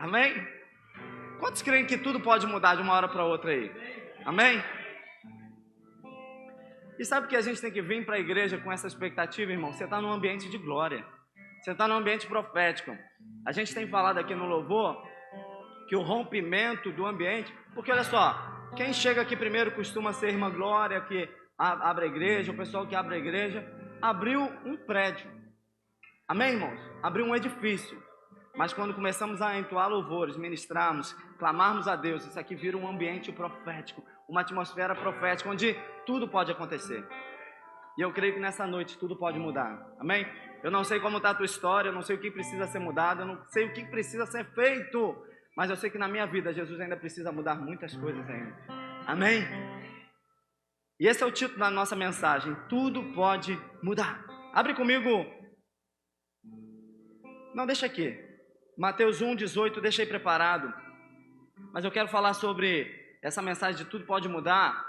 Amém? Quantos creem que tudo pode mudar de uma hora para outra aí? Amém? E sabe que a gente tem que vir para a igreja com essa expectativa, irmão? Você está num ambiente de glória. Você está num ambiente profético. A gente tem falado aqui no louvor que o rompimento do ambiente... Porque olha só, quem chega aqui primeiro costuma ser a irmã Glória, que abre a igreja, o pessoal que abre a igreja, abriu um prédio. Amém, irmãos? Abriu um edifício. Mas quando começamos a entoar louvores, ministrarmos, clamarmos a Deus, isso aqui vira um ambiente profético, uma atmosfera profética, onde tudo pode acontecer. E eu creio que nessa noite tudo pode mudar. Amém? Eu não sei como está a tua história, eu não sei o que precisa ser mudado, eu não sei o que precisa ser feito, mas eu sei que na minha vida Jesus ainda precisa mudar muitas coisas ainda. Amém? E esse é o título da nossa mensagem: tudo pode mudar. Abre comigo. Não, deixa aqui. Mateus 1:18, deixa aí preparado. Mas eu quero falar sobre essa mensagem de tudo pode mudar.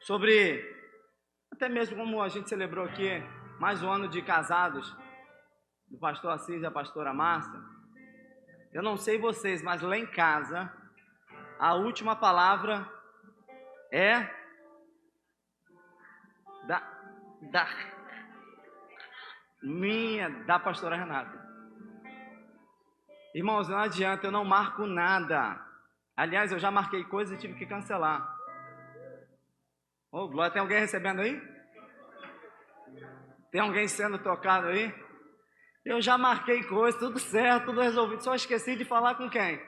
Sobre, até mesmo como a gente celebrou aqui, mais um ano de casados, do pastor Assis e a pastora Márcia. Eu não sei vocês, mas lá em casa, a última palavra é da pastora Renata. Irmãos, não adianta, eu não marco nada. Aliás, eu já marquei coisas e tive que cancelar. Ô, Glória, tem alguém recebendo aí? Tem alguém sendo tocado aí? Eu já marquei coisas, tudo certo, tudo resolvido. Só esqueci de falar com quem?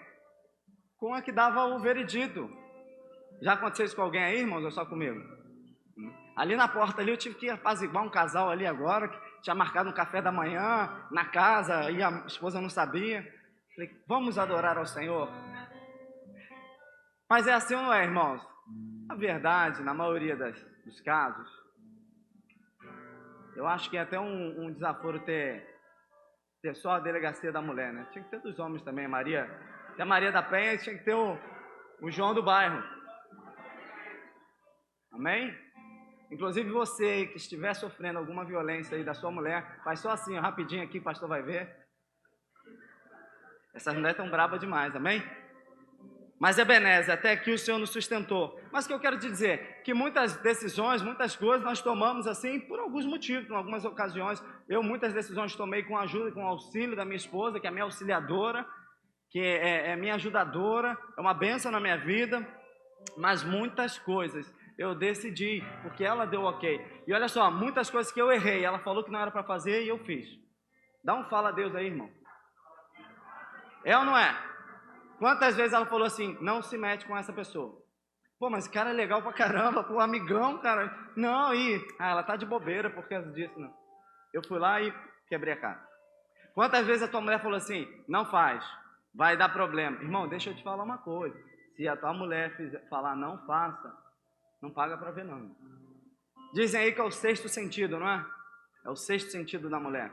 Com a que dava o veredito. Já aconteceu isso com alguém aí, irmãos, ou só comigo? Ali na porta ali eu tive que apaziguar um casal ali agora, que tinha marcado um café da manhã na casa e a esposa não sabia. Falei, vamos adorar ao Senhor. Mas é assim ou não é, irmãos? A verdade, na maioria dos casos, eu acho que é até um desaforo ter só a delegacia da mulher, né? Tinha que ter dos homens também, a Maria da Penha, tinha que ter o João do bairro. Amém? Inclusive você que estiver sofrendo alguma violência aí da sua mulher, faz só assim, ó, rapidinho aqui, o pastor vai ver. Essas mulheres estão bravas demais, amém? Mas Ebenezer, até aqui o Senhor nos sustentou. Mas o que eu quero te dizer? Que muitas decisões, muitas coisas nós tomamos assim por alguns motivos, em algumas ocasiões. Eu muitas decisões tomei com a ajuda, com o auxílio da minha esposa, que é minha auxiliadora, que é minha ajudadora, é uma bênção na minha vida. Mas muitas coisas eu decidi, porque ela deu ok. E olha só, muitas coisas que eu errei, ela falou que não era para fazer e eu fiz. Dá um fala a Deus aí, irmão. É ou não é? Quantas vezes ela falou assim, não se mete com essa pessoa. Pô, mas esse cara é legal pra caramba, pô, amigão, cara. Não, ela tá de bobeira por causa disso, não. Eu fui lá e quebrei a cara. Quantas vezes a tua mulher falou assim, não faz, vai dar problema. Irmão, deixa eu te falar uma coisa. Se a tua mulher falar não faça, não paga pra ver não. Dizem aí que é o sexto sentido, não é? É o sexto sentido da mulher.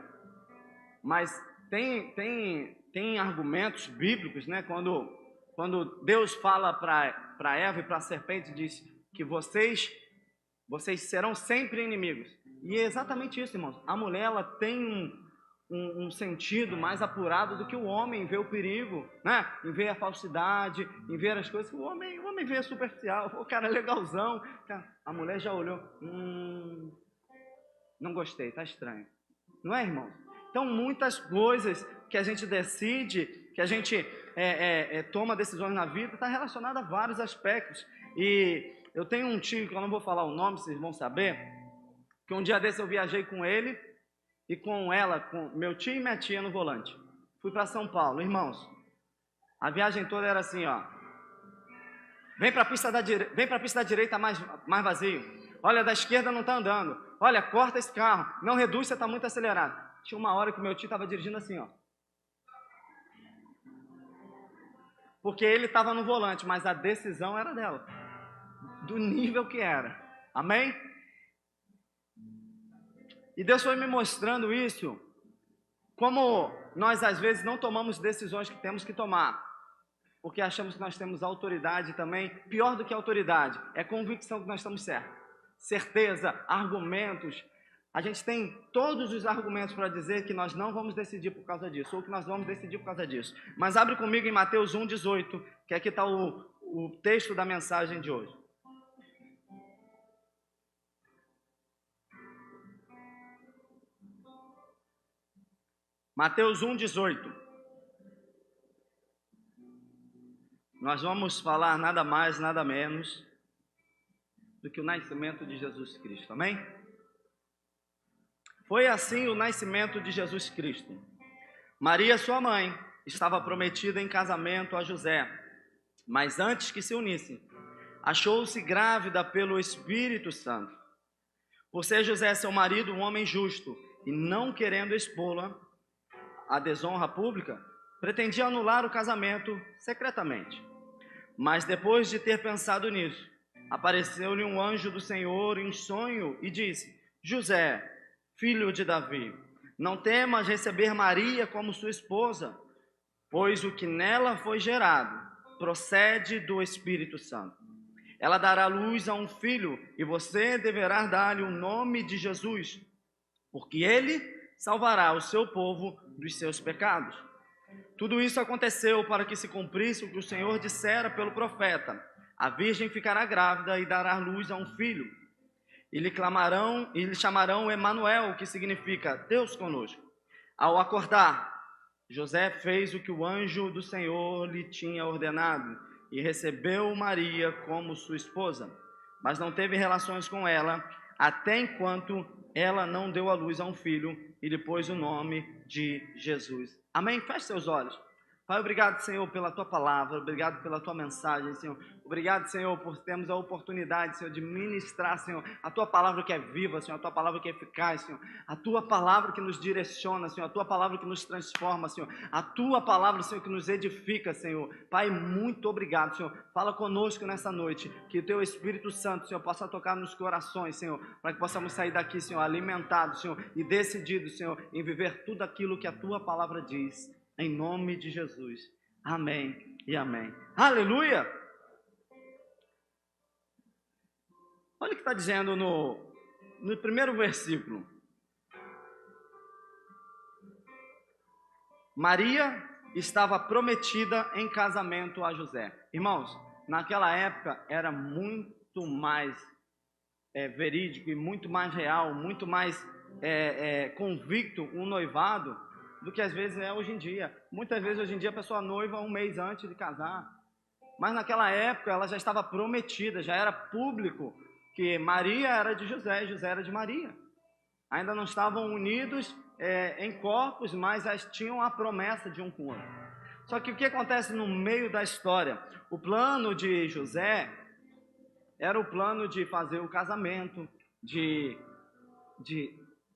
Mas tem argumentos bíblicos, né? Quando Deus fala para Eva e para a serpente, diz que vocês serão sempre inimigos. E é exatamente isso, irmãos. A mulher, ela tem um sentido mais apurado do que o homem em ver o perigo, né? Em ver a falsidade, em ver as coisas. O homem vê superficial. O cara é legalzão. A mulher já olhou. Não gostei, tá estranho. Não é, irmãos? Então, muitas coisas que a gente decide, que a gente toma decisões na vida, está relacionada a vários aspectos. E eu tenho um tio, que eu não vou falar o nome, vocês vão saber, que um dia desse eu viajei com ele e com ela, com meu tio e minha tia no volante. Fui para São Paulo, irmãos. A viagem toda era assim, ó. Vem para a pista da direita mais vazio. Olha, da esquerda não está andando. Olha, corta esse carro. Não reduz, você está muito acelerado. Tinha uma hora que o meu tio estava dirigindo assim, ó. Porque ele estava no volante, mas a decisão era dela. Do nível que era. Amém? E Deus foi me mostrando isso. Como nós às vezes não tomamos decisões que temos que tomar. Porque achamos que nós temos autoridade também. Pior do que autoridade, é convicção que nós estamos certos. Certeza, argumentos. a gente tem todos os argumentos para dizer que nós não vamos decidir por causa disso, ou que nós vamos decidir por causa disso. Mas abre comigo em Mateus 1,18, que aqui está o texto da mensagem de hoje. Mateus 1,18. Nós vamos falar nada mais, nada menos do que o nascimento de Jesus Cristo, amém? Foi assim o nascimento de Jesus Cristo. Maria, sua mãe, estava prometida em casamento a José, mas antes que se unissem, achou-se grávida pelo Espírito Santo. Por ser José, seu marido, um homem justo, e não querendo expô-la à desonra pública, pretendia anular o casamento secretamente. Mas depois de ter pensado nisso, apareceu-lhe um anjo do Senhor em sonho e disse: José, filho de Davi, não temas receber Maria como sua esposa, pois o que nela foi gerado procede do Espírito Santo. Ela dará luz a um filho e você deverá dar-lhe o nome de Jesus, porque ele salvará o seu povo dos seus pecados. Tudo isso aconteceu para que se cumprisse o que o Senhor dissera pelo profeta: a virgem ficará grávida e dará luz a um filho. E lhe chamarão Emanuel, que significa Deus conosco. Ao acordar, José fez o que o anjo do Senhor lhe tinha ordenado e recebeu Maria como sua esposa, mas não teve relações com ela até enquanto ela não deu à luz a um filho e lhe pôs o nome de Jesus. Amém? Feche seus olhos. Pai, obrigado, Senhor, pela Tua palavra, obrigado pela Tua mensagem, Senhor. Obrigado, Senhor, por termos a oportunidade, Senhor, de ministrar, Senhor, a Tua palavra que é viva, Senhor, a Tua palavra que é eficaz, Senhor, a Tua palavra que nos direciona, Senhor, a Tua palavra que nos transforma, Senhor, a Tua palavra, Senhor, que nos edifica, Senhor. Pai, muito obrigado, Senhor. Fala conosco nessa noite, que o Teu Espírito Santo, Senhor, possa tocar nos corações, Senhor, para que possamos sair daqui, Senhor, alimentados, Senhor, e decididos, Senhor, em viver tudo aquilo que a Tua palavra diz. Em nome de Jesus. Amém e amém. Aleluia! Olha o que está dizendo no primeiro versículo. Maria estava prometida em casamento a José. Irmãos, naquela época era muito mais verídico e muito mais real, muito mais convicto um noivado do que às vezes é hoje em dia. Muitas vezes hoje em dia a pessoa noiva um mês antes de casar. Mas naquela época ela já estava prometida, já era público que Maria era de José e José era de Maria. Ainda não estavam unidos em corpos, mas tinham a promessa de um com o outro. Só que o que acontece no meio da história? O plano de José era o plano de fazer o casamento, de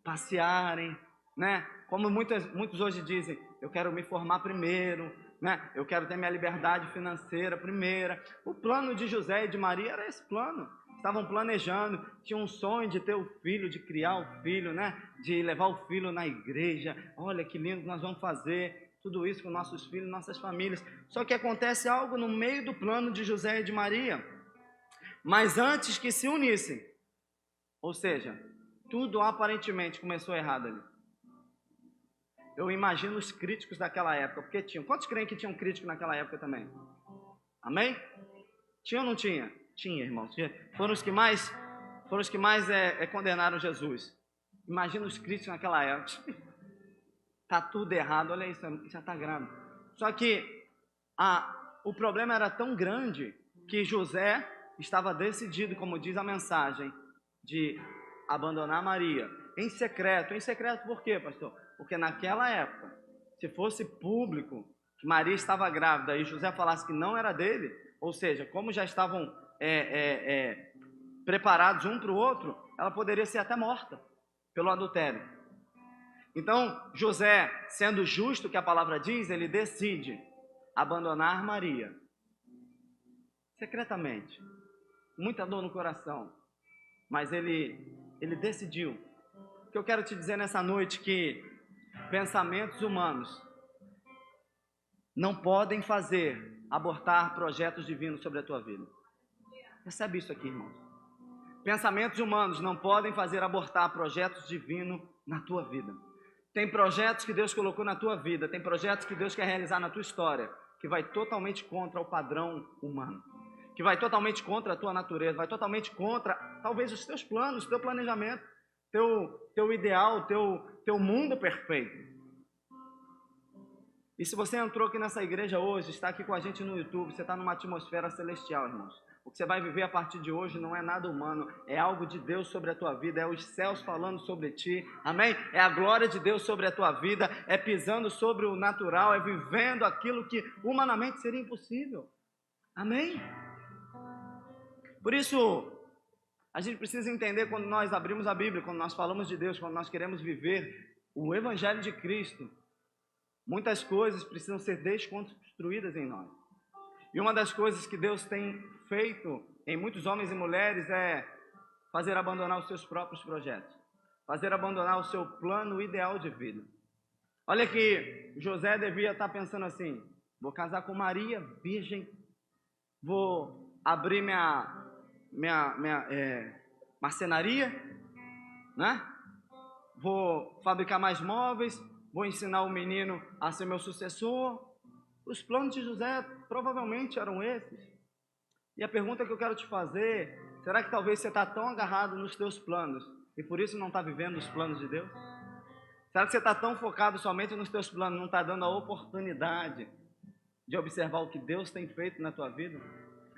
passearem, né? Como muitos hoje dizem, eu quero me formar primeiro, né? Eu quero ter minha liberdade financeira primeira. O plano de José e de Maria era esse plano. Estavam planejando, tinham um sonho de ter o filho, de criar o filho, né? De levar o filho na igreja. Olha que lindo nós vamos fazer tudo isso com nossos filhos, nossas famílias. Só que acontece algo no meio do plano de José e de Maria. Mas antes que se unissem, ou seja, tudo aparentemente começou errado ali. Eu imagino os críticos daquela época, porque tinham. Quantos creem que tinham crítico naquela época também? Amém? Tinha ou não tinha? Tinha, irmãos. Foram os que mais condenaram Jesus. Imagina os críticos naquela época. Tá tudo errado, olha isso, já está grave. Só que o problema era tão grande que José estava decidido, como diz a mensagem, de abandonar Maria em secreto. Em secreto por quê, pastor? Porque naquela época, se fosse público que Maria estava grávida e José falasse que não era dele, ou seja, como já estavam preparados um para o outro, ela poderia ser até morta pelo adultério. Então, José, sendo justo que a palavra diz, ele decide abandonar Maria secretamente, muita dor no coração, mas ele decidiu. O que eu quero te dizer nessa noite que pensamentos humanos não podem fazer abortar projetos divinos sobre a tua vida. Recebe isso aqui, irmãos. Pensamentos humanos não podem fazer abortar projetos divinos na tua vida. Tem projetos que Deus colocou na tua vida, tem projetos que Deus quer realizar na tua história, que vai totalmente contra o padrão humano, que vai totalmente contra a tua natureza, vai totalmente contra, talvez, os teus planos, teu planejamento, teu ideal, teu mundo perfeito. E se você entrou aqui nessa igreja hoje, está aqui com a gente no YouTube, você está numa atmosfera celestial, irmãos. O que você vai viver a partir de hoje não é nada humano, é algo de Deus sobre a tua vida, é os céus falando sobre ti, amém? É a glória de Deus sobre a tua vida, é pisando sobre o natural, é vivendo aquilo que humanamente seria impossível, amém? Por isso, a gente precisa entender quando nós abrimos a Bíblia, quando nós falamos de Deus, quando nós queremos viver o Evangelho de Cristo, muitas coisas precisam ser desconstruídas em nós. E uma das coisas que Deus tem feito em muitos homens e mulheres é fazer abandonar os seus próprios projetos, fazer abandonar o seu plano ideal de vida. Olha que José devia estar pensando assim: vou casar com Maria, virgem, vou abrir minha marcenaria, né? Vou fabricar mais móveis, vou ensinar o menino a ser meu sucessor. Os planos de José provavelmente eram esses. E a pergunta que eu quero te fazer: será que talvez você está tão agarrado nos teus planos e por isso não está vivendo os planos de Deus? Será que você está tão focado somente nos teus planos, não está dando a oportunidade de observar o que Deus tem feito na tua vida?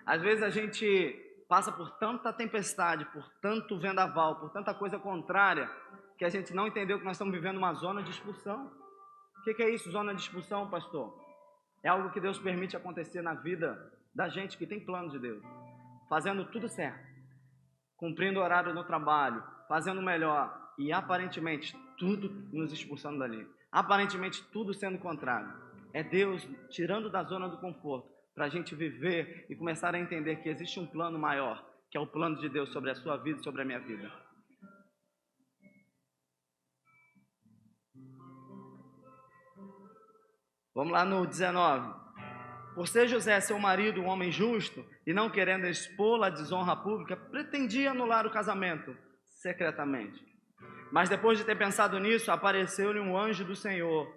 Às vezes a gente passa por tanta tempestade, por tanto vendaval, por tanta coisa contrária, que a gente não entendeu que nós estamos vivendo uma zona de expulsão. O que é isso, zona de expulsão, pastor? É algo que Deus permite acontecer na vida da gente que tem plano de Deus, fazendo tudo certo, cumprindo o horário no trabalho, fazendo o melhor e aparentemente tudo nos expulsando dali, aparentemente tudo sendo contrário. É Deus tirando da zona do conforto para a gente viver e começar a entender que existe um plano maior, que é o plano de Deus sobre a sua vida e sobre a minha vida. Vamos lá no 19. Por ser José, seu marido, um homem justo, e não querendo expô-la à desonra pública, pretendia anular o casamento secretamente. Mas depois de ter pensado nisso, apareceu-lhe um anjo do Senhor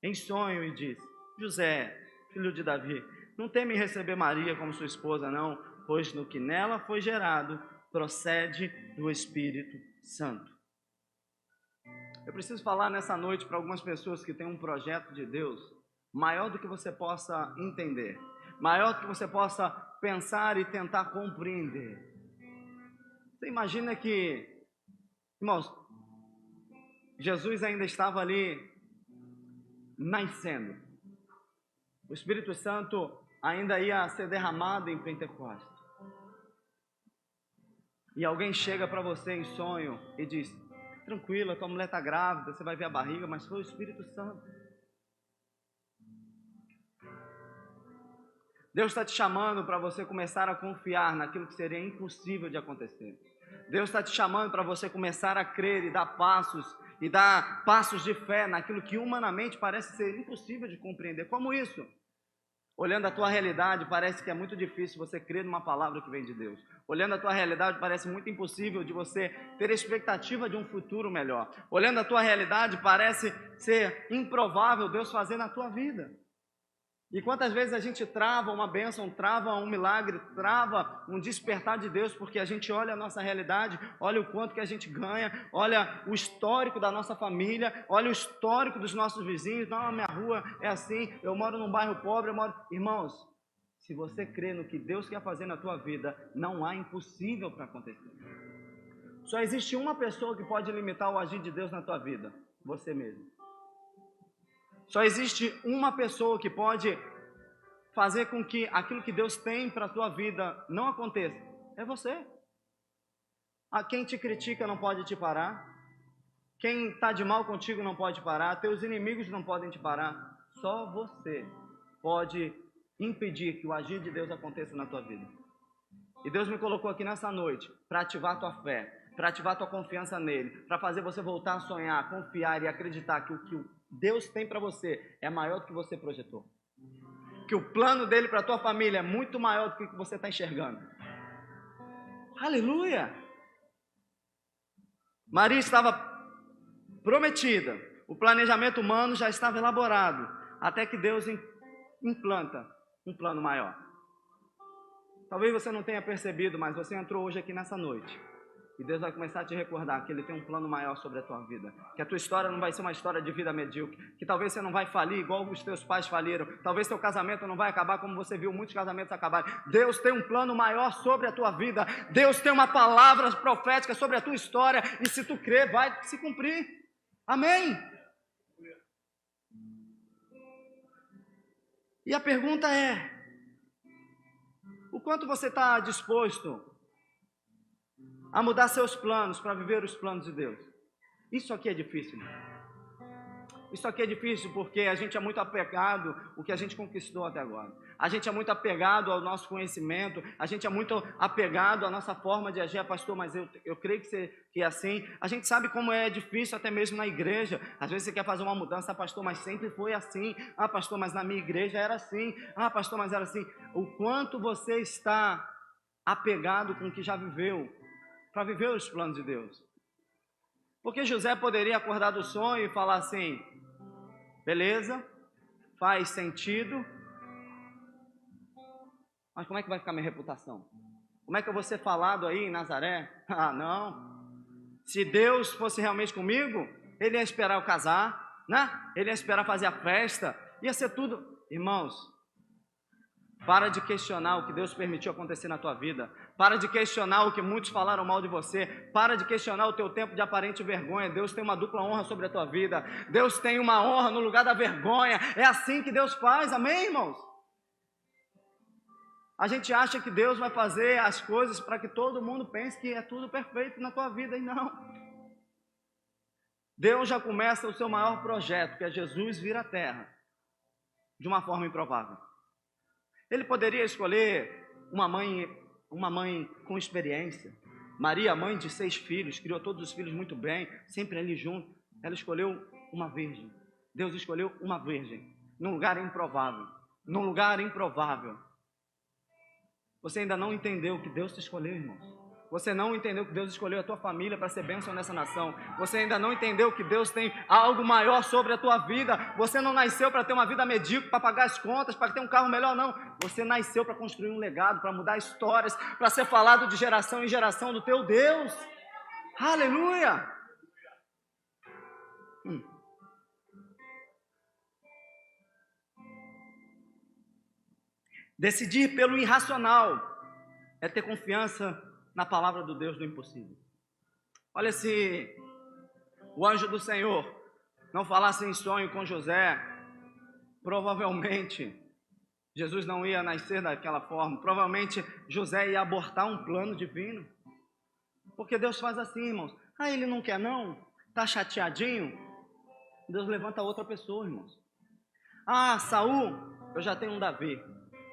em sonho e disse: José, filho de Davi, não teme receber Maria como sua esposa, não, pois no que nela foi gerado procede do Espírito Santo. Eu preciso falar nessa noite para algumas pessoas que têm um projeto de Deus maior do que você possa entender, maior do que você possa pensar e tentar compreender. Você imagina que, irmãos, Jesus ainda estava ali nascendo. O Espírito Santo ainda ia ser derramado em Pentecostes. E alguém chega para você em sonho e diz: tranquila, tua mulher está grávida, você vai ver a barriga, mas foi o Espírito Santo. Deus está te chamando para você começar a confiar naquilo que seria impossível de acontecer. Deus está te chamando para você começar a crer e dar passos de fé naquilo que humanamente parece ser impossível de compreender. Como isso? Olhando a tua realidade, parece que é muito difícil você crer numa palavra que vem de Deus. Olhando a tua realidade, parece muito impossível de você ter expectativa de um futuro melhor. Olhando a tua realidade, parece ser improvável Deus fazer na tua vida. E quantas vezes a gente trava uma bênção, trava um milagre, trava um despertar de Deus, porque a gente olha a nossa realidade, olha o quanto que a gente ganha, olha o histórico da nossa família, olha o histórico dos nossos vizinhos. Não, a minha rua é assim, eu moro num bairro pobre, Irmãos, se você crê no que Deus quer fazer na tua vida, não há impossível para acontecer. Só existe uma pessoa que pode limitar o agir de Deus na tua vida: você mesmo. Só existe uma pessoa que pode fazer com que aquilo que Deus tem para a tua vida não aconteça: é você. A quem te critica não pode te parar, quem está de mal contigo não pode parar, teus inimigos não podem te parar. Só você pode impedir que o agir de Deus aconteça na tua vida. E Deus me colocou aqui nessa noite para ativar tua fé, para ativar tua confiança nele, para fazer você voltar a sonhar, confiar e acreditar que o que Deus tem para você é maior do que você projetou. Que o plano dele para a tua família é muito maior do que você está enxergando. Aleluia! Maria estava prometida, o planejamento humano já estava elaborado, até que Deus implanta um plano maior. Talvez você não tenha percebido, mas você entrou hoje aqui nessa noite. E Deus vai começar a te recordar que Ele tem um plano maior sobre a tua vida. Que a tua história não vai ser uma história de vida medíocre. Que talvez você não vai falir igual os teus pais faliram. Talvez teu casamento não vai acabar como você viu muitos casamentos acabarem. Deus tem um plano maior sobre a tua vida. Deus tem uma palavra profética sobre a tua história. E se tu crer, vai se cumprir. Amém? E a pergunta é: o quanto você está disposto a mudar seus planos para viver os planos de Deus? Isso aqui é difícil, né? Isso aqui é difícil porque a gente é muito apegado ao que a gente conquistou até agora. A gente é muito apegado ao nosso conhecimento, a gente é muito apegado à nossa forma de agir. Pastor, mas eu creio que é assim. A gente sabe como é difícil até mesmo na igreja. Às vezes você quer fazer uma mudança, pastor, mas sempre foi assim. Pastor, mas na minha igreja era assim. Pastor, mas era assim. O quanto você está apegado com o que já viveu para viver os planos de Deus? Porque José poderia acordar do sonho e falar assim: beleza, faz sentido, mas como é que vai ficar minha reputação? Como é que eu vou ser falado aí em Nazaré? Não. Se Deus fosse realmente comigo, Ele ia esperar eu casar, né? Ele ia esperar fazer a festa, ia ser tudo. Irmãos, para de questionar o que Deus permitiu acontecer na tua vida. Para de questionar o que muitos falaram mal de você. Para de questionar o teu tempo de aparente vergonha. Deus tem uma dupla honra sobre a tua vida. Deus tem uma honra no lugar da vergonha. É assim que Deus faz, amém, irmãos? A gente acha que Deus vai fazer as coisas para que todo mundo pense que é tudo perfeito na tua vida, e não. Deus já começa o seu maior projeto, que é Jesus vir à terra, de uma forma improvável. Ele poderia escolher uma mãe com experiência. Maria, mãe de 6 filhos, criou todos os filhos muito bem, sempre ali junto. Ela escolheu uma virgem. Deus escolheu uma virgem, num lugar improvável. Num lugar improvável. Você ainda não entendeu que Deus te escolheu, irmãos. Você não entendeu que Deus escolheu a tua família para ser bênção nessa nação. Você ainda não entendeu que Deus tem algo maior sobre a tua vida. Você não nasceu para ter uma vida medíocre, para pagar as contas, para ter um carro melhor, não. Você nasceu para construir um legado, para mudar histórias, para ser falado de geração em geração do teu Deus. Aleluia! Decidir pelo irracional é ter confiança na palavra do Deus do impossível. Olha, se o anjo do Senhor não falasse em sonho com José, provavelmente Jesus não ia nascer daquela forma. Provavelmente José ia abortar um plano divino. Porque Deus faz assim, irmãos. Ele não quer não? Está chateadinho? Deus levanta outra pessoa, irmãos. Saul, eu já tenho um Davi.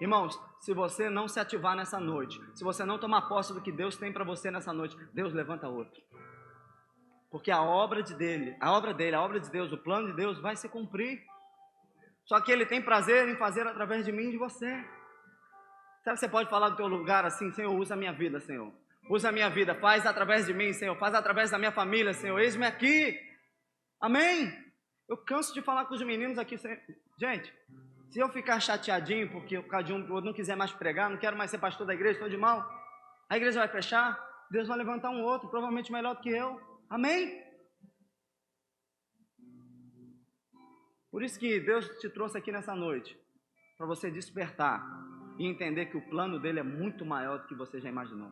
Irmãos, se você não se ativar nessa noite, se você não tomar posse do que Deus tem para você nessa noite, Deus levanta outro. Porque a obra de Deus, o plano de Deus vai se cumprir. Só que Ele tem prazer em fazer através de mim e de você. Será que você pode falar do teu lugar assim: Senhor, usa a minha vida, Senhor. Usa a minha vida, faz através de mim, Senhor. Faz através da minha família, Senhor. Eis-me aqui. Amém? Eu canso de falar com os meninos aqui. Gente, se eu ficar chateadinho porque o cada um não quiser mais pregar, não quero mais ser pastor da igreja, estou de mal, a igreja vai fechar, Deus vai levantar um outro, provavelmente melhor do que eu. Amém? Por isso que Deus te trouxe aqui nessa noite, para você despertar e entender que o plano dele é muito maior do que você já imaginou.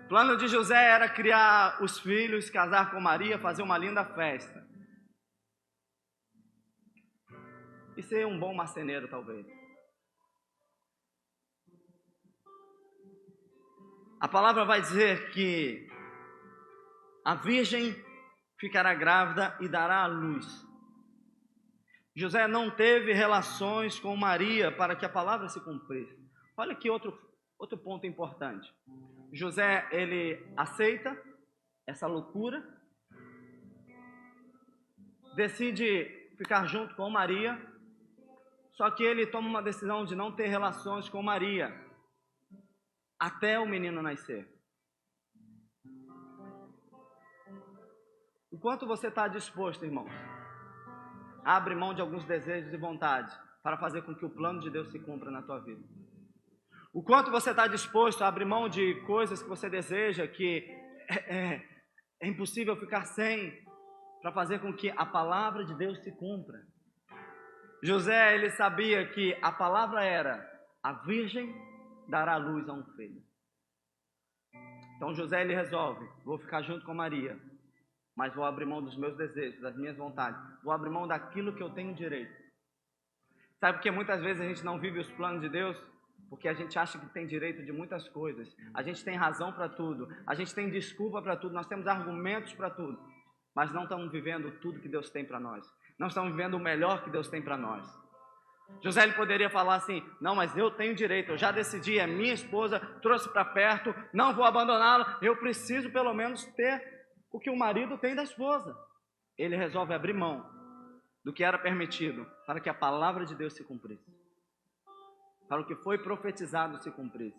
O plano de José era criar os filhos, casar com Maria, fazer uma linda festa. E ser um bom marceneiro, talvez. A palavra vai dizer que a virgem ficará grávida e dará à luz. José não teve relações com Maria para que a palavra se cumprisse. Olha aqui outro ponto importante. José, ele aceita essa loucura, decide ficar junto com Maria, só que ele toma uma decisão de não ter relações com Maria até o menino nascer. O quanto você está disposto, irmãos, a abrir mão de alguns desejos e vontades para fazer com que o plano de Deus se cumpra na tua vida? O quanto você está disposto a abrir mão de coisas que você deseja, que é impossível ficar sem, para fazer com que a palavra de Deus se cumpra? José, ele sabia que a palavra era: a virgem dará luz a um filho. Então José, ele resolve: vou ficar junto com Maria, mas vou abrir mão dos meus desejos, das minhas vontades, vou abrir mão daquilo que eu tenho direito. Sabe por que muitas vezes a gente não vive os planos de Deus? Porque a gente acha que tem direito de muitas coisas, a gente tem razão para tudo, a gente tem desculpa para tudo, nós temos argumentos para tudo, mas não estamos vivendo tudo que Deus tem para nós, não estamos vivendo o melhor que Deus tem para nós. José, ele poderia falar assim: não, mas eu tenho direito, eu já decidi, é minha esposa, trouxe para perto, não vou abandoná-la, eu preciso pelo menos ter o que o marido tem da esposa. Ele resolve abrir mão do que era permitido para que a palavra de Deus se cumprisse, para o que foi profetizado se cumprisse.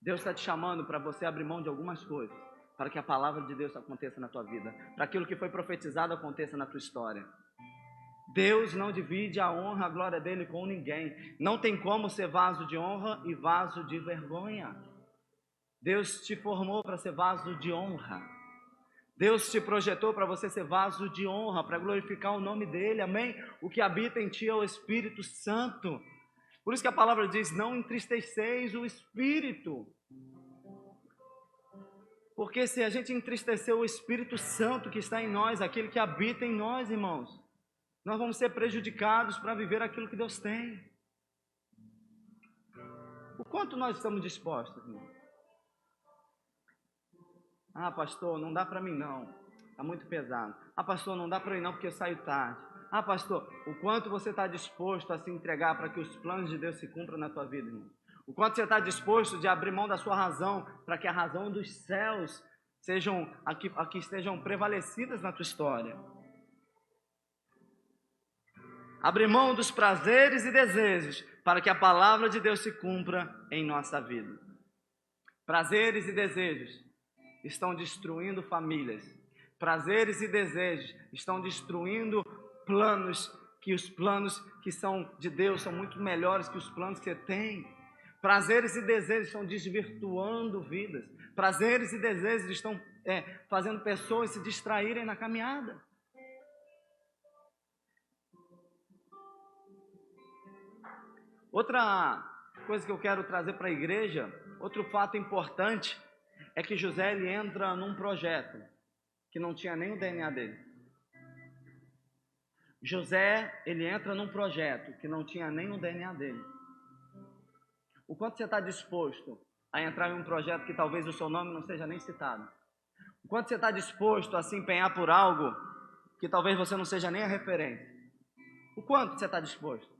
Deus está te chamando para você abrir mão de algumas coisas, para que a palavra de Deus aconteça na tua vida, para aquilo que foi profetizado aconteça na tua história. Deus não divide a honra, a glória dele com ninguém. Não tem como ser vaso de honra e vaso de vergonha. Deus te formou para ser vaso de honra. Deus te projetou para você ser vaso de honra, para glorificar o nome dele, amém? O que habita em ti é o Espírito Santo. Por isso que a palavra diz: não entristeceis o Espírito. Porque se a gente entristecer o Espírito Santo que está em nós, aquele que habita em nós, irmãos, nós vamos ser prejudicados para viver aquilo que Deus tem. O quanto nós estamos dispostos, irmão? Ah, pastor, não dá para mim não, está muito pesado. Ah, pastor, não dá para mim não porque eu saio tarde. Ah, pastor, o quanto você está disposto a se entregar para que os planos de Deus se cumpram na tua vida, irmão? O quanto você está disposto de abrir mão da sua razão para que a razão dos céus sejam aqui estejam prevalecidas na tua história? Abrir mão dos prazeres e desejos para que a palavra de Deus se cumpra em nossa vida. Prazeres e desejos estão destruindo famílias. Prazeres e desejos estão destruindo planos, que os planos que são de Deus são muito melhores que os planos que você tem. Prazeres e desejos estão desvirtuando vidas. Prazeres e desejos estão fazendo pessoas se distraírem na caminhada. Outra coisa que eu quero trazer para a igreja, outro fato importante, é que José, ele entra num projeto que não tinha nem o DNA dele. José, ele entra num projeto que não tinha nem o DNA dele. O quanto você está disposto a entrar em um projeto que talvez o seu nome não seja nem citado? O quanto você está disposto a se empenhar por algo que talvez você não seja nem a referência? O quanto você está disposto?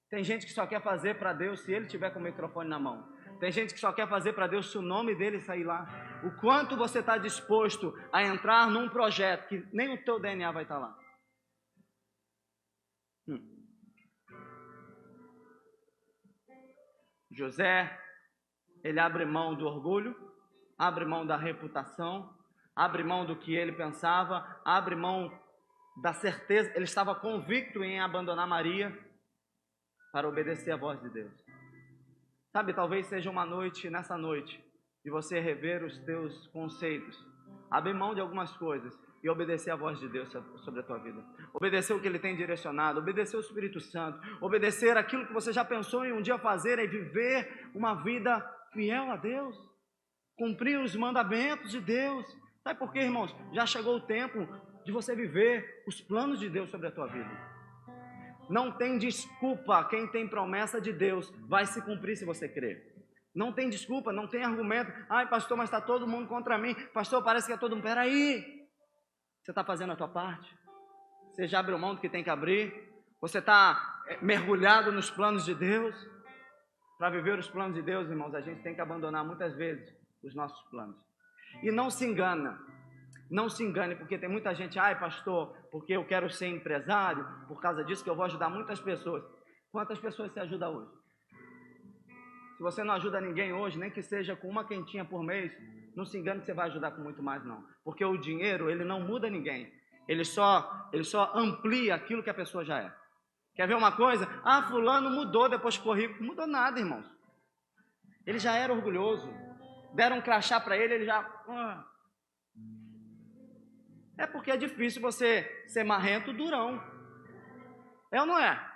Tem gente que só quer fazer para Deus se ele tiver com o microfone na mão. Tem gente que só quer fazer para Deus se o nome dele sair lá. O quanto você está disposto a entrar num projeto que nem o teu DNA vai estar lá? José, ele abre mão do orgulho, abre mão da reputação, abre mão do que ele pensava, abre mão da certeza. Ele estava convicto em abandonar Maria para obedecer a voz de Deus. Sabe, talvez seja uma noite, nessa noite, de você rever os teus conceitos, abrir mão de algumas coisas e obedecer a voz de Deus sobre a tua vida. Obedecer o que Ele tem direcionado, obedecer o Espírito Santo, obedecer aquilo que você já pensou em um dia fazer e viver uma vida fiel a Deus, cumprir os mandamentos de Deus. Sabe por quê, irmãos? Já chegou o tempo de você viver os planos de Deus sobre a tua vida. Não tem desculpa, quem tem promessa de Deus vai se cumprir se você crer. Não tem desculpa, não tem argumento. Ai, pastor, mas está todo mundo contra mim. Pastor, parece que é todo mundo. Peraí, você está fazendo a tua parte? Você já abriu mão do que tem que abrir? Você está mergulhado nos planos de Deus? Para viver os planos de Deus, irmãos, a gente tem que abandonar muitas vezes os nossos planos. E não se engana. Não se engane, porque tem muita gente: ai, pastor, porque eu quero ser empresário, por causa disso que eu vou ajudar muitas pessoas. Quantas pessoas você ajuda hoje? Se você não ajuda ninguém hoje, nem que seja com uma quentinha por mês, não se engane que você vai ajudar com muito mais não. Porque o dinheiro, ele não muda ninguém. Ele só amplia aquilo que a pessoa já é. Quer ver uma coisa? Ah, fulano mudou depois que ficou rico. Não mudou nada, irmãos. Ele já era orgulhoso. Deram um crachá para ele, ele já... É porque é difícil você ser marrento durão. É ou não é?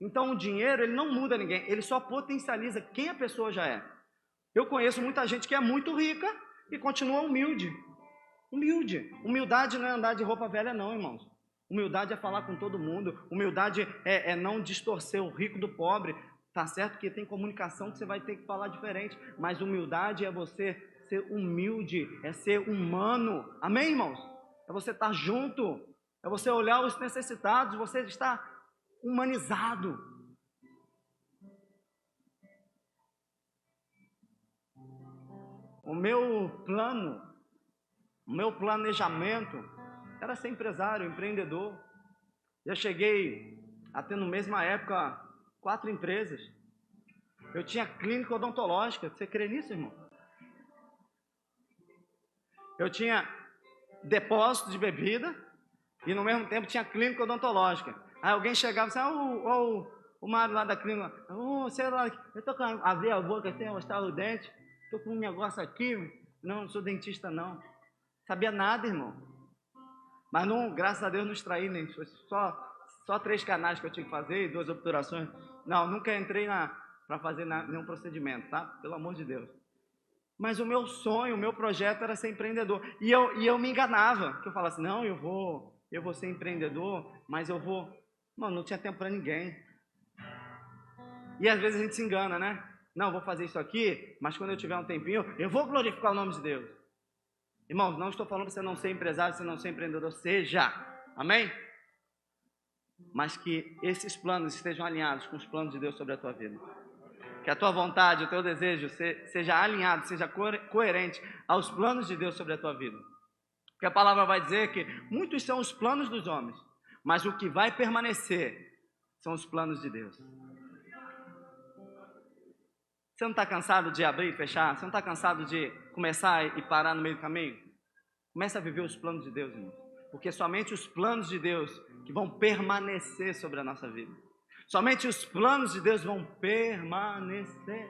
Então o dinheiro, ele não muda ninguém. Ele só potencializa quem a pessoa já é. Eu conheço muita gente que é muito rica e continua humilde. Humilde. Humildade não é andar de roupa velha não, irmãos. Humildade é falar com todo mundo. Humildade é não distorcer o rico do pobre. Tá certo que tem comunicação que você vai ter que falar diferente, mas humildade é você ser humilde, é ser humano. Amém, irmãos? É você estar junto, é você olhar os necessitados, você estar humanizado. O meu planejamento era ser empresário, empreendedor. Já cheguei a ter, na mesma época, 4 empresas. Eu tinha clínica odontológica. Você crê nisso, irmão? Eu tinha depósito de bebida e, no mesmo tempo, tinha clínica odontológica. Aí alguém chegava e disse, o Mário lá da clínica, sei lá, eu estou com abrir a boca, sem mostrar o dente, estou com um negócio aqui. Não sou dentista, não. Sabia nada, irmão. Mas, não, graças a Deus, não extraí nem. Foi só 3 canais que eu tinha que fazer e 2 obturações. Não, nunca entrei para fazer nenhum procedimento, tá? Pelo amor de Deus. Mas o meu sonho, o meu projeto era ser empreendedor. E eu me enganava, que eu falava assim, não, eu vou ser empreendedor, mas eu vou... Mano, não tinha tempo para ninguém. E às vezes a gente se engana, né? Não, vou fazer isso aqui, mas quando eu tiver um tempinho, eu vou glorificar o nome de Deus. Irmãos, não estou falando para você não ser empresário, você não ser empreendedor, seja. Amém? Mas que esses planos estejam alinhados com os planos de Deus sobre a tua vida. Que a tua vontade, o teu desejo seja alinhado, seja coerente aos planos de Deus sobre a tua vida. Porque a palavra vai dizer que muitos são os planos dos homens, mas o que vai permanecer são os planos de Deus. Você não está cansado de abrir e fechar? Você não está cansado de começar e parar no meio do caminho? Comece a viver os planos de Deus, irmão. Porque somente os planos de Deus que vão permanecer sobre a nossa vida. Somente os planos de Deus vão permanecer.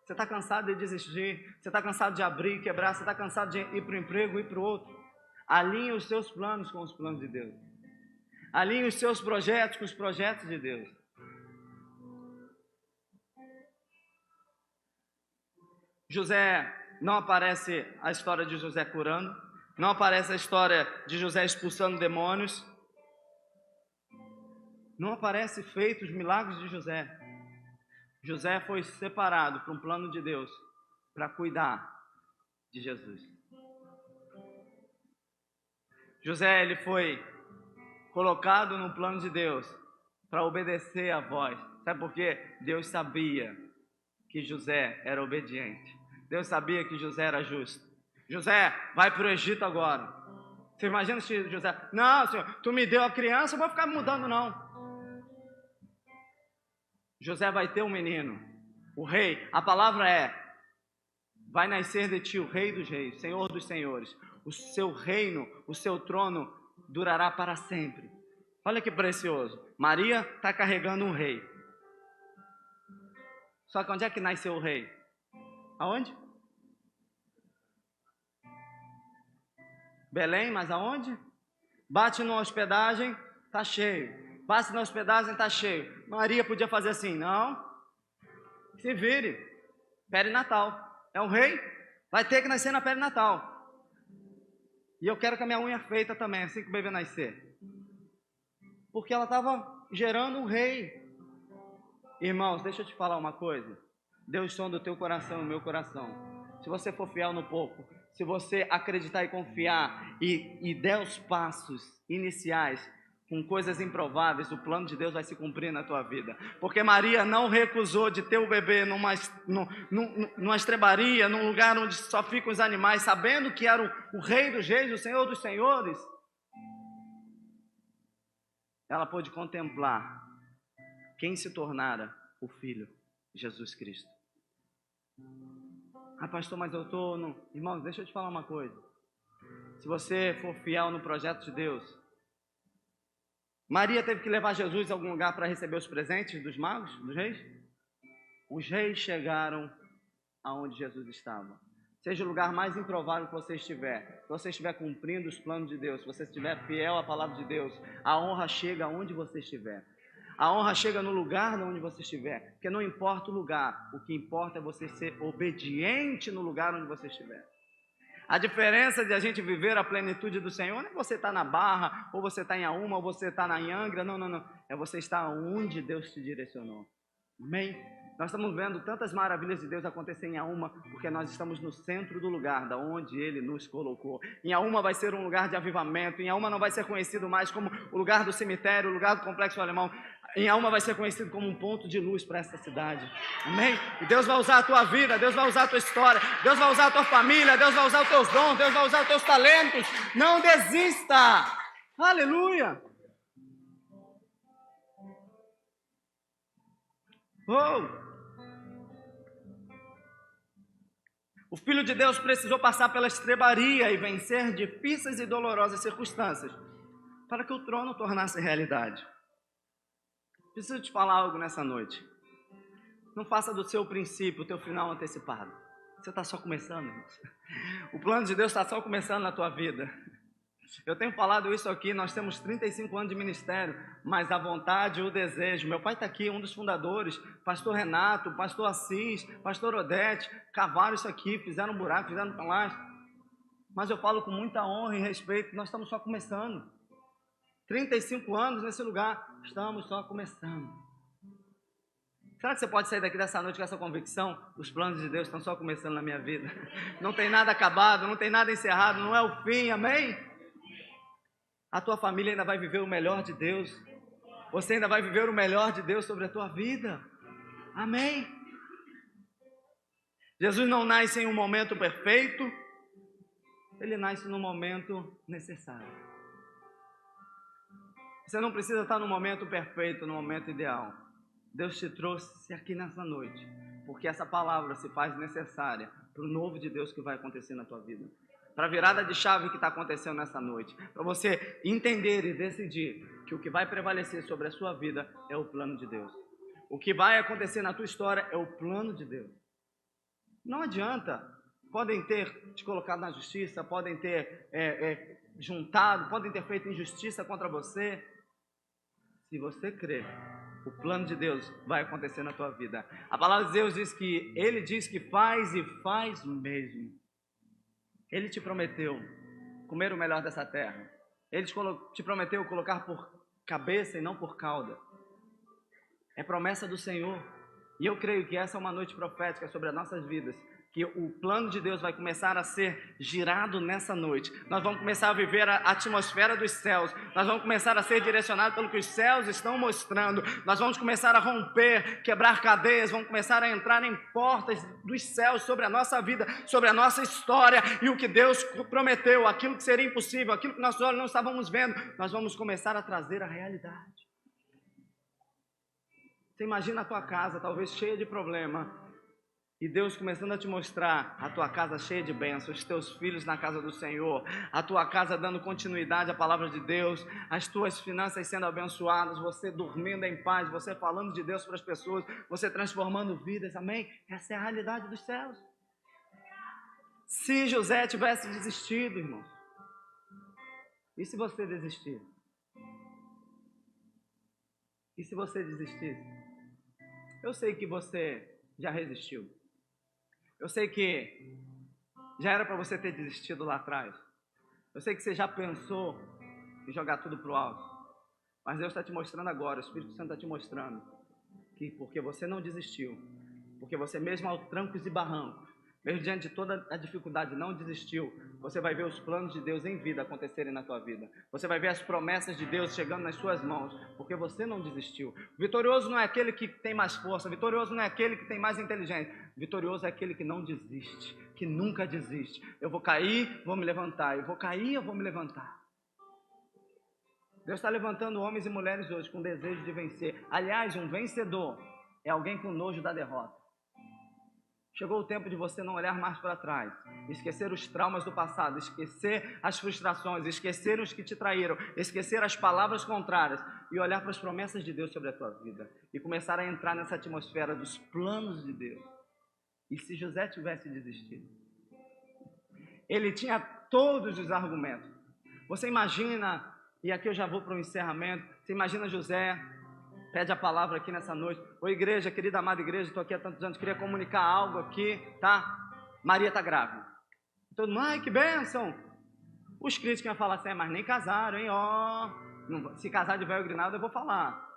Você está cansado de desistir, você está cansado de abrir e quebrar, você está cansado de ir para o emprego e para o outro. Alinhe os seus planos com os planos de Deus. Alinhe os seus projetos com os projetos de Deus. José, não aparece a história de José curando, não aparece a história de José expulsando demônios, não aparece feitos os milagres de José. José foi separado para um plano de Deus, para cuidar de Jesus. José, ele foi colocado no plano de Deus para obedecer a voz. Sabe por quê? Deus sabia que José era obediente. Deus sabia que José era justo. José, vai para o Egito agora. Você imagina se José... Não, Senhor, tu me deu a criança, eu vou ficar mudando, não. José vai ter um menino, o rei. A palavra é, vai nascer de ti o rei dos reis, Senhor dos senhores. O seu reino, o seu trono durará para sempre. Olha que precioso. Maria está carregando um rei. Só que onde é que nasceu o rei? Aonde? Belém, mas aonde? Bate numa hospedagem, está cheio. Bate na hospedagem, está cheio. Maria podia fazer assim, não. Se vire. Perinatal. É um rei, vai ter que nascer na perinatal. E eu quero que a minha unha feita também, assim que o bebê nascer. Porque ela estava gerando um rei. Irmãos, deixa eu te falar uma coisa. Deus sonda o teu coração e o meu coração. Se você for fiel no pouco, se você acreditar e confiar e der os passos iniciais com coisas improváveis, o plano de Deus vai se cumprir na tua vida. Porque Maria não recusou de ter o bebê numa estrebaria, num lugar onde só ficam os animais, sabendo que era o rei dos reis, o Senhor dos senhores. Ela pôde contemplar quem se tornara o filho. Jesus Cristo. Ah, pastor, mas eu estou... Irmãos, deixa eu te falar uma coisa. Se você for fiel no projeto de Deus, Maria teve que levar Jesus a algum lugar para receber os presentes dos magos, dos reis? Os reis chegaram aonde Jesus estava. Seja o lugar mais improvável que você estiver, se você estiver cumprindo os planos de Deus, se você estiver fiel à palavra de Deus, a honra chega aonde você estiver. A honra chega no lugar onde você estiver, porque não importa o lugar, o que importa é você ser obediente no lugar onde você estiver. A diferença de a gente viver a plenitude do Senhor não é você estar na Barra, ou você está em Auma, ou você está na Angra, não. É você estar onde Deus te direcionou. Amém? Nós estamos vendo tantas maravilhas de Deus acontecer em Auma, porque nós estamos no centro do lugar, da onde Ele nos colocou. Em Auma vai ser um lugar de avivamento, em Auma não vai ser conhecido mais como o lugar do cemitério, o lugar do complexo alemão. Em Auma vai ser conhecido como um ponto de luz para essa cidade. Amém? E Deus vai usar a tua vida, Deus vai usar a tua história, Deus vai usar a tua família, Deus vai usar os teus dons, Deus vai usar os teus talentos. Não desista! Aleluia! Oh! O Filho de Deus precisou passar pela estrebaria e vencer difíceis e dolorosas circunstâncias para que o trono tornasse realidade. Preciso te falar algo nessa noite. Não faça do seu princípio o teu final antecipado. Você está só começando, irmãos. O plano de Deus está só começando na tua vida. Eu tenho falado isso aqui, nós temos 35 anos de ministério, mas a vontade e o desejo. Meu pai está aqui, um dos fundadores, pastor Renato, pastor Assis, pastor Odete, cavaram isso aqui, fizeram um buraco, fizeram palácio. Mas eu falo com muita honra e respeito, nós estamos só começando. 35 anos nesse lugar, estamos só começando. Será que você pode sair daqui dessa noite com essa convicção? Os planos de Deus estão só começando na minha vida. Não tem nada acabado, não tem nada encerrado, não é o fim, amém? A tua família ainda vai viver o melhor de Deus. Você ainda vai viver o melhor de Deus sobre a tua vida. Amém? Jesus não nasce em um momento perfeito, Ele nasce no momento necessário. Você não precisa estar no momento perfeito, no momento ideal. Deus te trouxe aqui nessa noite, porque essa palavra se faz necessária para o novo de Deus que vai acontecer na tua vida. Para a virada de chave que está acontecendo nessa noite. Para você entender e decidir que o que vai prevalecer sobre a sua vida é o plano de Deus. O que vai acontecer na tua história é o plano de Deus. Não adianta. Podem ter te colocado na justiça, podem ter juntado, podem ter feito injustiça contra você. Se você crer, o plano de Deus vai acontecer na tua vida. A palavra de Deus diz que Ele diz que faz e faz mesmo. Ele te prometeu comer o melhor dessa terra. Ele te prometeu colocar por cabeça e não por cauda. É promessa do Senhor. E eu creio que essa é uma noite profética sobre as nossas vidas. Que o plano de Deus vai começar a ser girado nessa noite. Nós vamos começar a viver a atmosfera dos céus. Nós vamos começar a ser direcionados pelo que os céus estão mostrando. Nós vamos começar a romper, quebrar cadeias. Vamos começar a entrar em portas dos céus sobre a nossa vida, sobre a nossa história. E o que Deus prometeu, aquilo que seria impossível, aquilo que nossos olhos não estávamos vendo, nós vamos começar a trazer a realidade. Você imagina a tua casa, talvez cheia de problema. E Deus começando a te mostrar a tua casa cheia de bênçãos, os teus filhos na casa do Senhor, a tua casa dando continuidade à palavra de Deus, as tuas finanças sendo abençoadas, você dormindo em paz, você falando de Deus para as pessoas, você transformando vidas, amém? Essa é a realidade dos céus. Se José tivesse desistido, irmão, e se você desistir? E se você desistisse? Eu sei que você já resistiu. Eu sei que já era para você ter desistido lá atrás. Eu sei que você já pensou em jogar tudo para o alto. Mas Deus está te mostrando agora, o Espírito Santo está te mostrando que porque você não desistiu, porque você mesmo aos trancos e barrancos, mesmo diante de toda a dificuldade, não desistiu, você vai ver os planos de Deus em vida acontecerem na tua vida. Você vai ver as promessas de Deus chegando nas suas mãos, porque você não desistiu. Vitorioso não é aquele que tem mais força, vitorioso não é aquele que tem mais inteligência. Vitorioso é aquele que não desiste, que nunca desiste. Eu vou cair, vou me levantar. Eu vou cair, eu vou me levantar. Deus está levantando homens e mulheres hoje com desejo de vencer. Aliás, um vencedor é alguém com nojo da derrota. Chegou o tempo de você não olhar mais para trás, esquecer os traumas do passado, esquecer as frustrações, esquecer os que te traíram, esquecer as palavras contrárias e olhar para as promessas de Deus sobre a tua vida e começar a entrar nessa atmosfera dos planos de Deus. E se José tivesse desistido? Ele tinha todos os argumentos. Você imagina, e aqui eu já vou para o encerramento, você imagina José, pede a palavra aqui nessa noite. Oi, igreja, querida amada igreja, estou aqui há tantos anos, queria comunicar algo aqui, tá? Maria está grávida. Todo mundo, ai, que bênção. Os críticos iam falar assim, mas nem casaram, hein? Ó, se casar de véu grinaldo eu vou falar.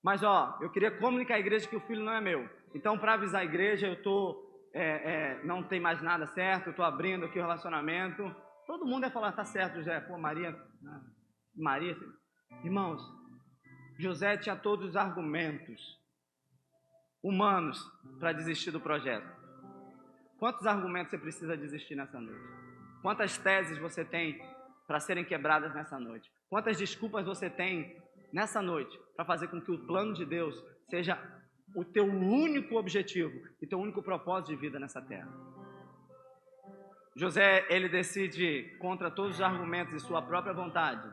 Mas, ó, eu queria comunicar à igreja que o filho não é meu. Então, para avisar a igreja, eu não tem mais nada certo, eu estou abrindo aqui o relacionamento. Todo mundo ia falar, tá certo, José. Pô, Maria. Irmãos, José tinha todos os argumentos humanos para desistir do projeto. Quantos argumentos você precisa desistir nessa noite? Quantas teses você tem para serem quebradas nessa noite? Quantas desculpas você tem nessa noite para fazer com que o plano de Deus seja o teu único objetivo e teu único propósito de vida nessa terra? José, ele decide, contra todos os argumentos e sua própria vontade,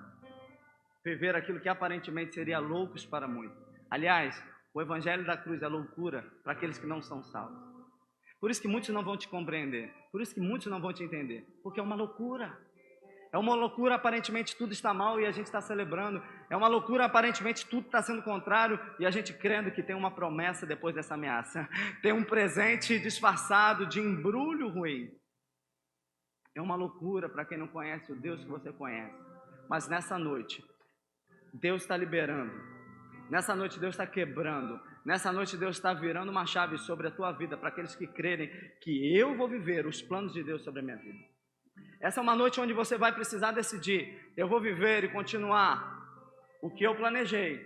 viver aquilo que aparentemente seria loucos para muitos. Aliás, o evangelho da cruz é loucura para aqueles que não são salvos. Por isso que muitos não vão te compreender, por isso que muitos não vão te entender, porque é uma loucura. É uma loucura, aparentemente tudo está mal e a gente está celebrando. É uma loucura, aparentemente tudo está sendo contrário e a gente crendo que tem uma promessa depois dessa ameaça. Tem um presente disfarçado de embrulho ruim. É uma loucura para quem não conhece o Deus que você conhece. Mas nessa noite, Deus está liberando, nessa noite Deus está quebrando, nessa noite Deus está virando uma chave sobre a tua vida, para aqueles que crerem que eu vou viver os planos de Deus sobre a minha vida. Essa é uma noite onde você vai precisar decidir, eu vou viver e continuar o que eu planejei,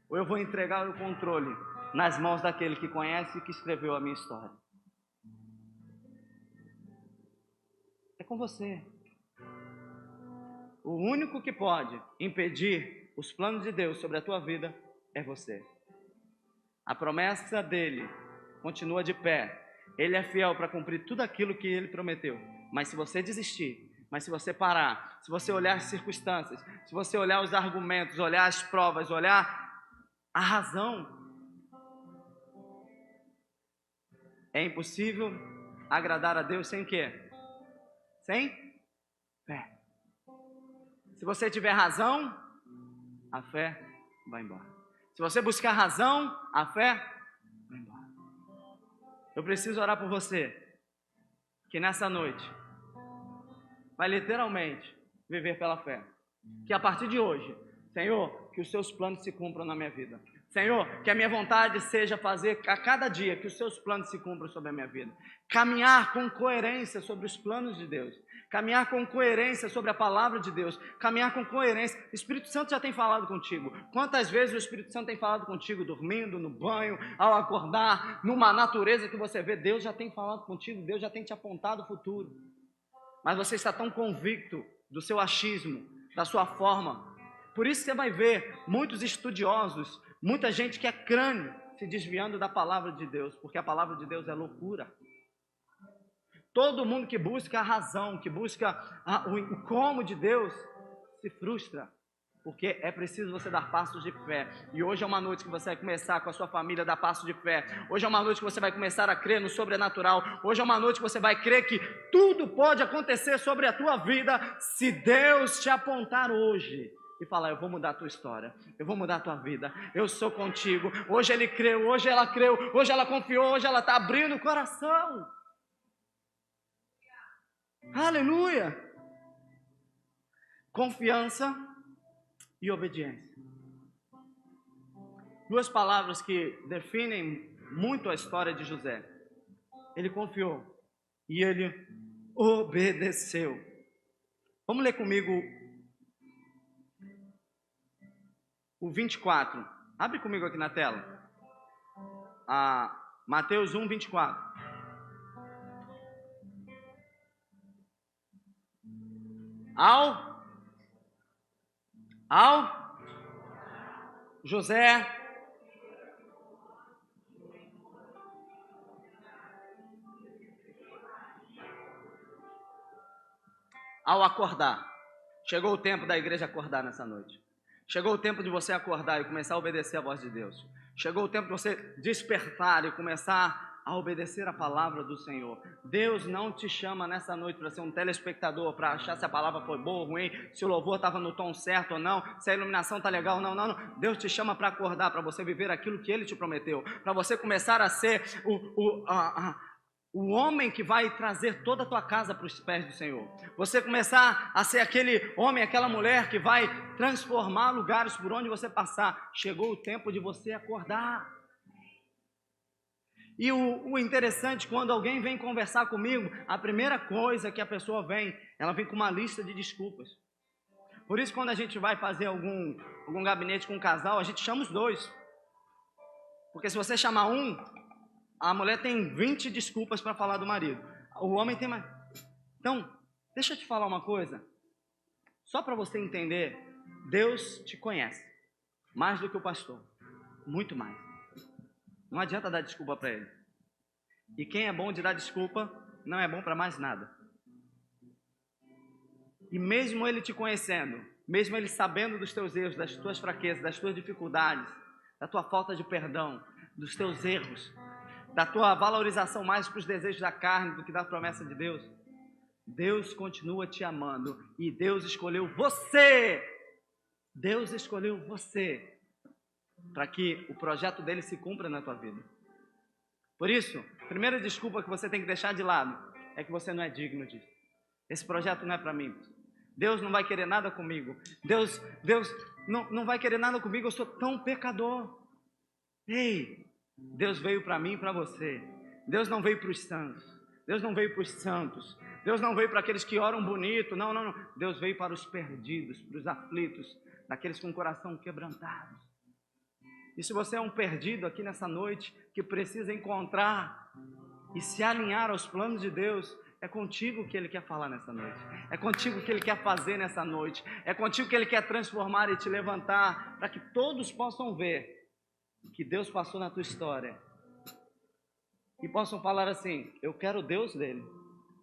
ou eu vou entregar o controle nas mãos daquele que conhece e que escreveu a minha história. É com você. O único que pode impedir os planos de Deus sobre a tua vida é você. A promessa dele continua de pé. Ele é fiel para cumprir tudo aquilo que ele prometeu. Mas se você desistir, mas se você parar, se você olhar as circunstâncias, se você olhar os argumentos, olhar as provas, olhar a razão, é impossível agradar a Deus sem quê? Sem fé. Se você tiver razão, a fé vai embora. Se você buscar razão, a fé vai embora. Eu preciso orar por você, que nessa noite vai literalmente viver pela fé. Que a partir de hoje, Senhor, que os seus planos se cumpram na minha vida. Senhor, que a minha vontade seja fazer a cada dia que os seus planos se cumpram sobre a minha vida. Caminhar com coerência sobre os planos de Deus. Caminhar com coerência sobre a palavra de Deus. Caminhar com coerência. O Espírito Santo já tem falado contigo. Quantas vezes o Espírito Santo tem falado contigo, dormindo, no banho, ao acordar, numa natureza que você vê? Deus já tem falado contigo, Deus já tem te apontado o futuro. Mas você está tão convicto do seu achismo, da sua forma. Por isso você vai ver muitos estudiosos, muita gente que é crânio, se desviando da palavra de Deus, porque a palavra de Deus é loucura. Todo mundo que busca a razão, que busca o como de Deus, se frustra, porque é preciso você dar passos de fé. E hoje é uma noite que você vai começar com a sua família a dar passos de fé. Hoje é uma noite que você vai começar a crer no sobrenatural. Hoje é uma noite que você vai crer que tudo pode acontecer sobre a tua vida, se Deus te apontar hoje e falar, eu vou mudar a tua história, eu vou mudar a tua vida, eu sou contigo. Hoje ele creu, hoje ela creu, hoje ela confiou, hoje ela está abrindo o coração. Aleluia! Confiança e obediência. Duas palavras que definem muito a história de José. Ele confiou e ele obedeceu. Vamos ler comigo o 24. Abre comigo aqui na tela. Mateus 1, 24. Ao José ao acordar. Chegou o tempo da igreja acordar nessa noite. Chegou o tempo de você acordar e começar a obedecer a voz de Deus. Chegou o tempo de você despertar e começar a obedecer a palavra do Senhor. Deus não te chama nessa noite para ser um telespectador, para achar se a palavra foi boa ou ruim, se o louvor estava no tom certo ou não, se a iluminação está legal ou não, não. Deus te chama para acordar, para você viver aquilo que Ele te prometeu, para você começar a ser o homem que vai trazer toda a tua casa para os pés do Senhor. Você começar a ser aquele homem, aquela mulher que vai transformar lugares por onde você passar. Chegou o tempo de você acordar. E o interessante, quando alguém vem conversar comigo, a primeira coisa que a pessoa vem, ela vem com uma lista de desculpas. Por isso, quando a gente vai fazer algum gabinete com um casal, a gente chama os dois. Porque se você chamar um, a mulher tem 20 desculpas para falar do marido. O homem tem mais. Então, deixa eu te falar uma coisa. Só para você entender, Deus te conhece. Mais do que o pastor. Muito mais. Não adianta dar desculpa para ele. E quem é bom de dar desculpa, não é bom para mais nada. E mesmo ele te conhecendo, mesmo ele sabendo dos teus erros, das tuas fraquezas, das tuas dificuldades, da tua falta de perdão, dos teus erros, da tua valorização mais para os desejos da carne do que da promessa de Deus, Deus continua te amando e Deus escolheu você. Deus escolheu você para que o projeto dele se cumpra na tua vida. Por isso, a primeira desculpa que você tem que deixar de lado é que você não é digno disso. Esse projeto não é para mim. Deus não vai querer nada comigo. Deus não vai querer nada comigo, eu sou tão pecador. Ei, Deus veio para mim e para você. Deus não veio para os santos. Deus não veio para os santos. Deus não veio para aqueles que oram bonito. Não. Deus veio para os perdidos, para os aflitos, daqueles com o coração quebrantado. E se você é um perdido aqui nessa noite, que precisa encontrar e se alinhar aos planos de Deus, é contigo que Ele quer falar nessa noite. É contigo que Ele quer fazer nessa noite. É contigo que Ele quer transformar e te levantar, para que todos possam ver que Deus passou na tua história e possam falar assim: eu quero o Deus dele,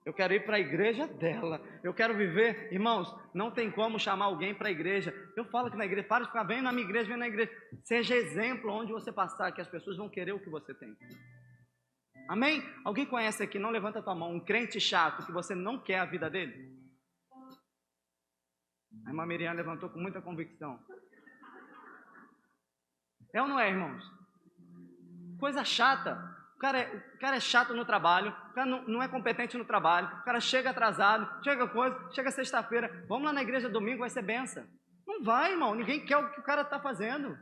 eu quero ir para a igreja dela, eu quero viver. Irmãos, não tem como chamar alguém para a igreja. Eu falo que na igreja, para de ficar, vem na minha igreja, vem na igreja. Seja exemplo onde você passar, que as pessoas vão querer o que você tem. Amém? Alguém conhece aqui, não levanta a tua mão, um crente chato que você não quer a vida dele? A irmã Miriam levantou com muita convicção. É ou não é, irmãos? Coisa chata. O cara é chato no trabalho, o cara não é competente no trabalho, o cara chega atrasado, chega sexta-feira, vamos lá na igreja domingo, vai ser benção. Não vai, irmão, ninguém quer o que o cara está fazendo.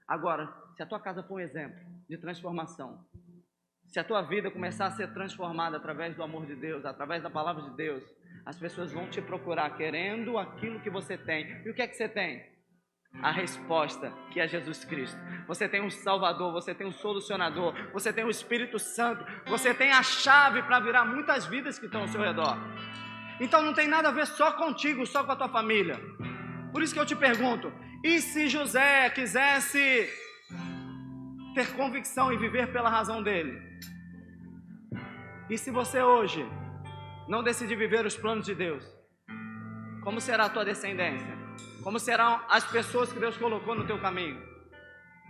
Agora, se a tua casa for um exemplo de transformação, se a tua vida começar a ser transformada através do amor de Deus, através da palavra de Deus, as pessoas vão te procurar querendo aquilo que você tem. E o que é que você tem? A resposta, que é Jesus Cristo. Você tem um Salvador, você tem um Solucionador, você tem o Espírito Santo, você tem a chave para virar muitas vidas que estão ao seu redor. Então não tem nada a ver só contigo, só com a tua família. Por isso que eu te pergunto, e se José quisesse ter convicção e viver pela razão dele? E se você hoje não decidir viver os planos de Deus, como será a tua descendência? Como serão as pessoas que Deus colocou no teu caminho?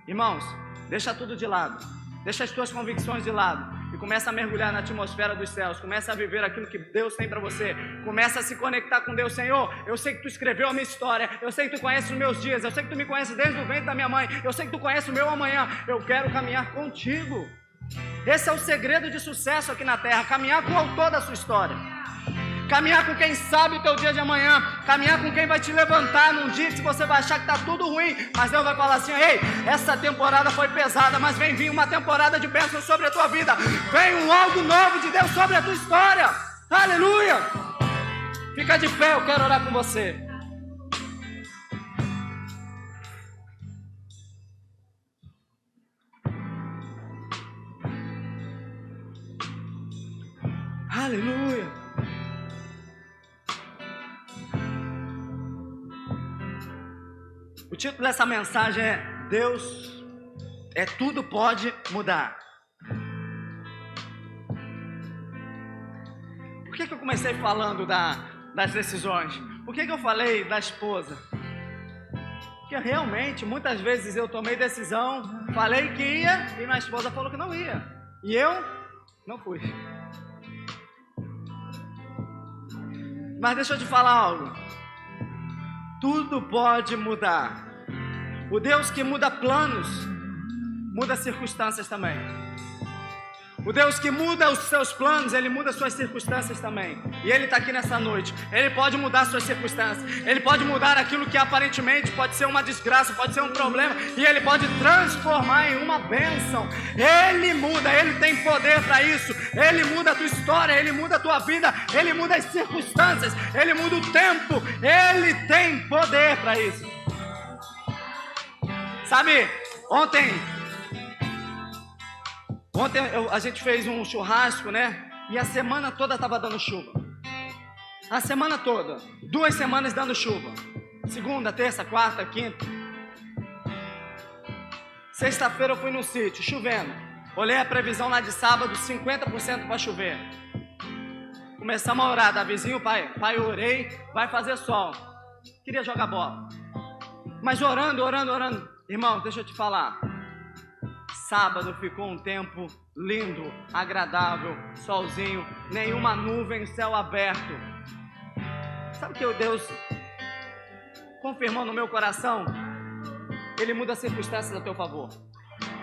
Irmãos, deixa tudo de lado. Deixa as tuas convicções de lado. E começa a mergulhar na atmosfera dos céus. Começa a viver aquilo que Deus tem para você. Começa a se conectar com Deus. Senhor, eu sei que Tu escreveu a minha história. Eu sei que Tu conheces os meus dias. Eu sei que Tu me conheces desde o ventre da minha mãe. Eu sei que Tu conheces o meu amanhã. Eu quero caminhar contigo. Esse é o segredo de sucesso aqui na terra. Caminhar com o autor da sua história. Caminhar com quem sabe o teu dia de amanhã. Caminhar com quem vai te levantar num dia que você vai achar que está tudo ruim, mas Deus vai falar assim: ei, essa temporada foi pesada, mas vem vir uma temporada de bênção sobre a tua vida. Vem um algo novo de Deus sobre a tua história. Aleluia! Fica de pé, eu quero orar com você. Aleluia! O título dessa mensagem é Deus tudo pode mudar. Por que eu comecei falando das decisões. Por que eu falei da esposa? Porque realmente, muitas vezes eu tomei decisão, falei que ia e minha esposa falou que não ia. E eu não fui. Mas deixa eu te falar algo. Tudo pode mudar. O Deus que muda planos, muda circunstâncias também. O Deus que muda os seus planos, Ele muda as suas circunstâncias também. E Ele está aqui nessa noite. Ele pode mudar as suas circunstâncias. Ele pode mudar aquilo que aparentemente pode ser uma desgraça, pode ser um problema. E Ele pode transformar em uma bênção. Ele muda, Ele tem poder para isso. Ele muda a tua história, Ele muda a tua vida. Ele muda as circunstâncias, Ele muda o tempo. Ele tem poder para isso. Sabe, ontem a gente fez um churrasco, né? E a semana toda estava dando chuva. A semana toda. 2 semanas dando chuva. Segunda, terça, quarta, quinta. Sexta-feira eu fui no sítio, chovendo. Olhei a previsão lá de sábado, 50% para chover. Começamos a orar, Davizinho, pai, eu orei, vai fazer sol. Queria jogar bola. Mas orando. Irmão, deixa eu te falar. Sábado ficou um tempo lindo, agradável, solzinho, nenhuma nuvem, céu aberto. Sabe o que Deus confirmou no meu coração? Ele muda as circunstâncias a teu favor.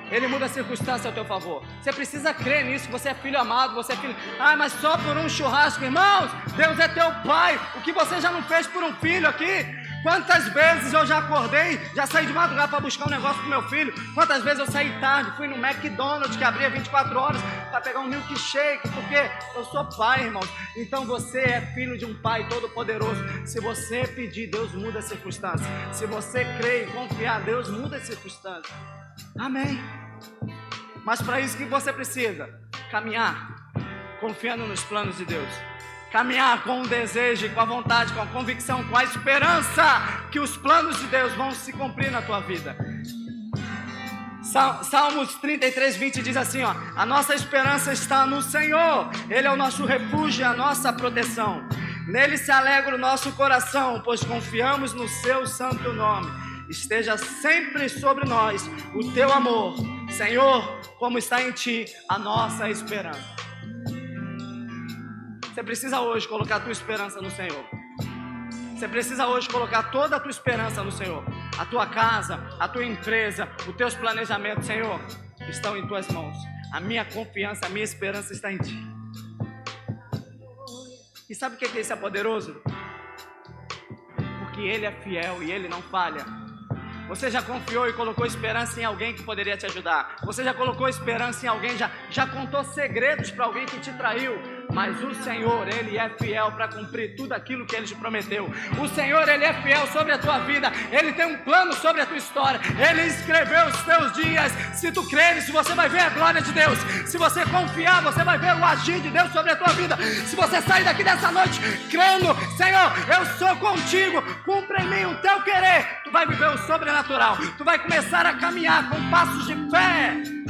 Ele muda as circunstâncias a teu favor. Você precisa crer nisso, você é filho amado, você é filho... mas só por um churrasco, irmãos, Deus é teu pai. O que você já não fez por um filho aqui? Quantas vezes eu já acordei, já saí de madrugada para buscar um negócio pro meu filho? Quantas vezes eu saí tarde, fui no McDonald's que abria 24 horas para pegar um milkshake, porque eu sou pai, irmão. Então você é filho de um pai todo poderoso. Se você pedir, Deus muda as circunstâncias. Se você crer e confiar, Deus muda as circunstâncias. Amém. Mas para isso que você precisa? Caminhar, confiando nos planos de Deus. Caminhar com o desejo, com a vontade, com a convicção, com a esperança que os planos de Deus vão se cumprir na tua vida. Salmos 33, 20 diz assim, ó: a nossa esperança está no Senhor, Ele é o nosso refúgio, a nossa proteção. Nele se alegra o nosso coração, pois confiamos no seu santo nome. Esteja sempre sobre nós o teu amor, Senhor, como está em ti a nossa esperança. Você precisa hoje colocar a tua esperança no Senhor. Você precisa hoje colocar toda a tua esperança no Senhor. A tua casa, a tua empresa, os teus planejamentos, Senhor, estão em tuas mãos. A minha confiança, a minha esperança está em ti. E sabe o que isso é poderoso? Porque Ele é fiel e Ele não falha. Você já confiou e colocou esperança em alguém que poderia te ajudar. Você já colocou esperança em alguém, já contou segredos para alguém que te traiu. Mas o Senhor, Ele é fiel para cumprir tudo aquilo que Ele te prometeu. O Senhor, Ele é fiel sobre a tua vida. Ele tem um plano sobre a tua história. Ele escreveu os teus dias. Se tu creres, você vai ver a glória de Deus. Se você confiar, você vai ver o agir de Deus sobre a tua vida. Se você sair daqui dessa noite crendo, Senhor, eu sou contigo, cumpre em mim o teu querer, tu vai viver o sobrenatural. Tu vai começar a caminhar com passos de fé.